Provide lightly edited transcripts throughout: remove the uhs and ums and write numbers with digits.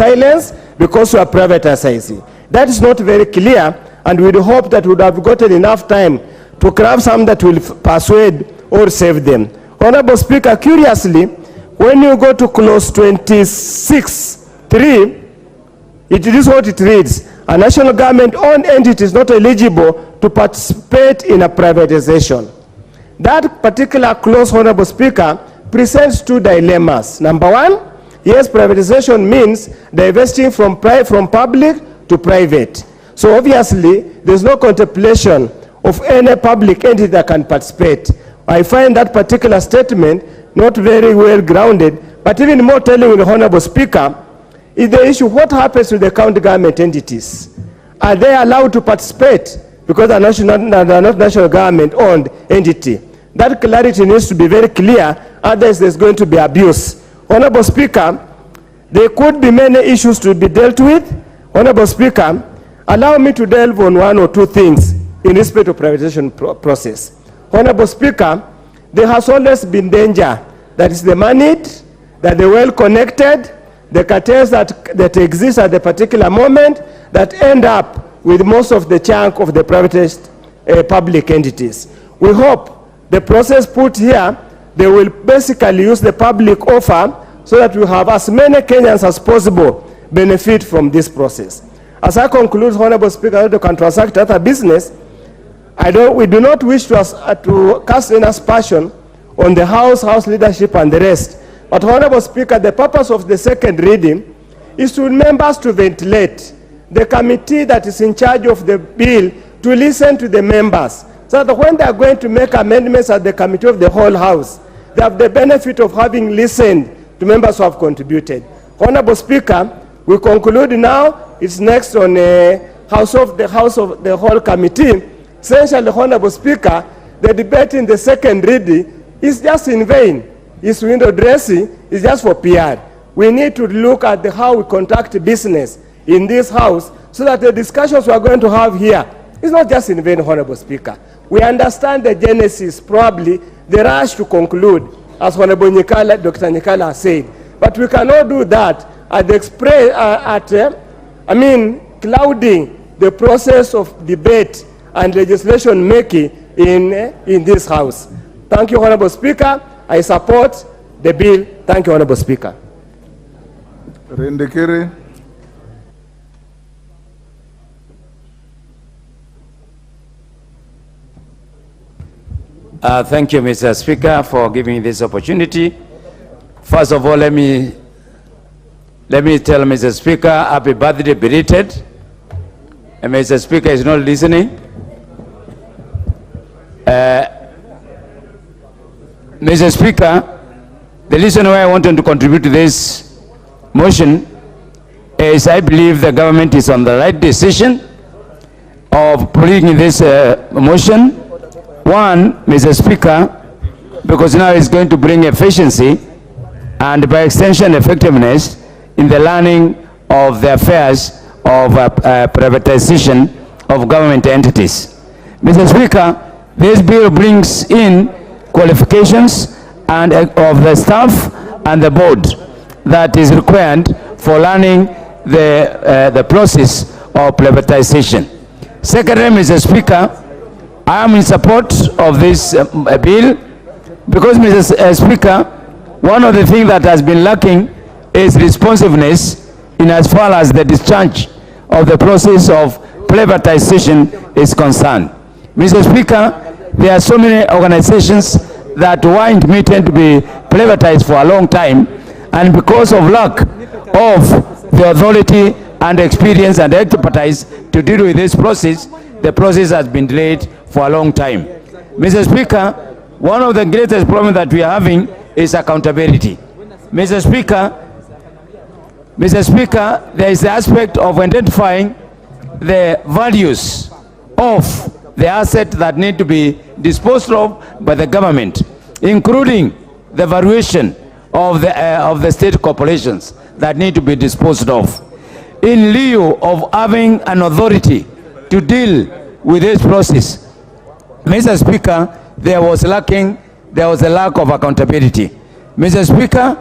silence because we are privatizing. That is not very clear, and we hope that we would have gotten enough time to craft something that will persuade or save them. Honorable Speaker, curiously, when you go to clause 26(3), it is what it reads: a national government-owned entity is not eligible to participate in a privatization. That particular clause, Honorable Speaker, presents two dilemmas. Number one, yes, privatization means divesting from public to private. So obviously, there's no contemplation of any public entity that can participate. I find that particular statement not very well grounded, but even more telling, the Honorable Speaker, is the issue: what happens to the county government entities? Are they allowed to participate because they're not national government-owned entity? That clarity needs to be very clear, otherwise there's going to be abuse. Honorable Speaker, there could be many issues to be dealt with. Honorable Speaker, allow me to delve on one or two things in respect to privatization process. Honorable Speaker, there has always been danger that is the moneyed, that the well-connected, the cartels that exist at the particular moment that end up with most of the chunk of the privatized public entities. We hope the process put here, they will basically use the public offer so that we have as many Kenyans as possible benefit from this process. As I conclude, Honorable Speaker, to transact other business, we do not wish to cast any aspersion on the House leadership and the rest. But Honorable Speaker, the purpose of the second reading is to members to ventilate, the committee that is in charge of the bill to listen to the members, so that when they are going to make amendments at the committee of the whole House, they have the benefit of having listened to members who have contributed. Honorable Speaker, we conclude now. It's next on the House of the whole committee. Essentially, Honorable Speaker, the debate in the second reading is just in vain. It's window dressing. It's just for PR. We need to look at how we conduct business in this House so that the discussions we are going to have here is not just in vain, Honorable Speaker. We understand the genesis, probably the rush to conclude, as Honorable Dr. Nyikala has said. But we cannot do that clouding the process of debate and legislation making in this House. Thank you, Honorable Speaker. I support the bill. Thank you, Honorable Speaker. Rendekere. Thank you, Mr. Speaker, for giving me this opportunity. First of all, let me tell Mr. Speaker, happy birthday belated. And Mr. Speaker is not listening. Mr. Speaker, the reason why I wanted to contribute to this motion is I believe the government is on the right decision of putting this motion. One, Mr. Speaker, because now it's going to bring efficiency and by extension effectiveness in the learning of the affairs of privatization of government entities. Mr. Speaker, this bill brings in qualifications and of the staff and the board that is required for learning the process of privatization. Secondly, Mr. Speaker, I am in support of this bill because, Mr. Speaker, one of the things that has been lacking is responsiveness in as far as the discharge of the process of privatization is concerned. Mr. Speaker, there are so many organizations that were intended to be privatized for a long time, and because of lack of the authority and experience and expertise to deal with this process, the process has been delayed for a long time. Mr. Speaker, one of the greatest problems that we are having is accountability. Mr. Speaker, there is the aspect of identifying the values of the assets that need to be disposed of by the government, including the valuation of the state corporations that need to be disposed of. In lieu of having an authority to deal with this process, Mr. Speaker, there was a lack of accountability. Mr. Speaker,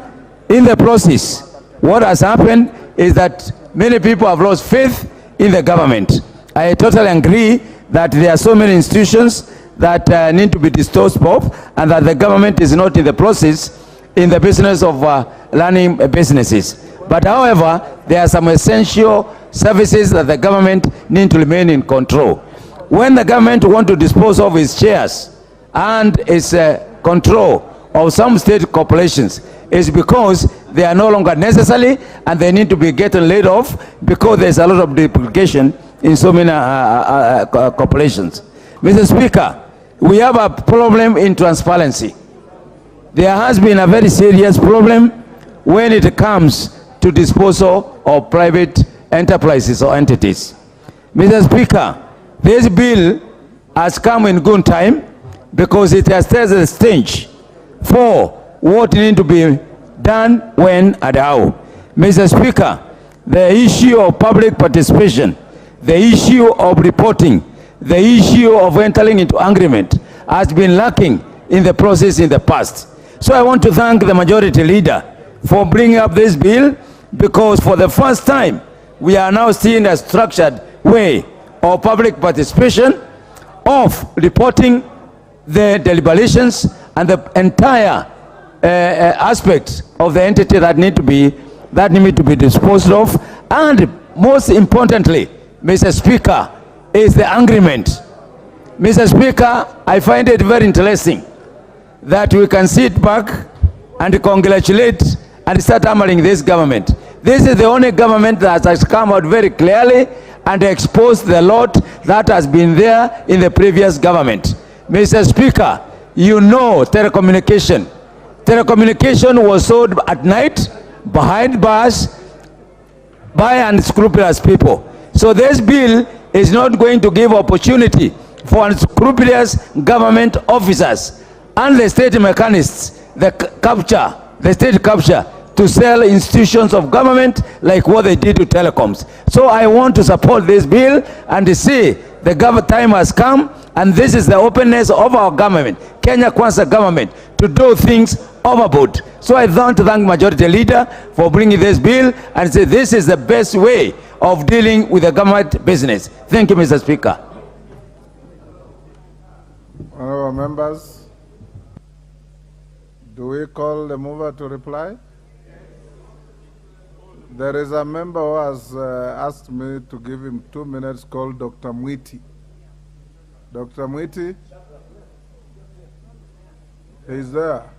in the process, what has happened is that many people have lost faith in the government. I totally agree that there are so many institutions that need to be disposed of, and that the government is not in the process, in the business of running businesses. But however, there are some essential services that the government need to remain in control. When the government want to dispose of its shares and its control of some state corporations, is because they are no longer necessary and they need to be getting laid off because there's a lot of duplication in so many corporations. Mr. Speaker, we have a problem in transparency. There has been a very serious problem when it comes to disposal of private enterprises or entities. Mr. Speaker, this bill has come in good time because it has set the stage for what needs to be done when and how. Mr. Speaker, the issue of public participation, the issue of reporting, the issue of entering into agreement has been lacking in the process in the past. So I want to thank the majority leader for bringing up this bill, because for the first time we are now seeing a structured way of public participation, of reporting the deliberations and the entire aspect of the entity that need to be disposed of. And most importantly, Mr. Speaker, is the agreement. Mr. Speaker, I find it very interesting that we can sit back and congratulate and start hammering this government. This is the only government that has come out very clearly and exposed the lot that has been there in the previous government. Mr. Speaker, you know telecommunication. Telecommunication was sold at night, behind bars, by unscrupulous people. So this bill is not going to give opportunity for unscrupulous government officers and the state mechanists, the state capture, to sell institutions of government like what they did to telecoms. So I want to support this bill and see the time has come, and this is the openness of our government, Kenya Kwanza government, to do things overboard. So I want to thank Majority Leader for bringing this bill and say this is the best way of dealing with the government business. Thank you, Mr. Speaker. Honourable members, do we call the mover to reply? There is a member who has asked me to give him 2 minutes, called Dr. Mwiti. Dr. Mwiti? He's there.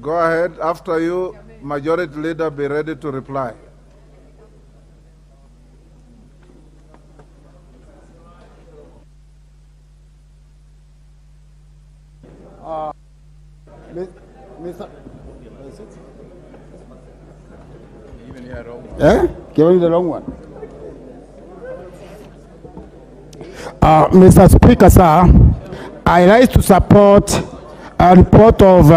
Go ahead. After you, Majority Leader, be ready to reply. Mr. Give me the long one. Mr. Speaker, sir, I rise to support a report of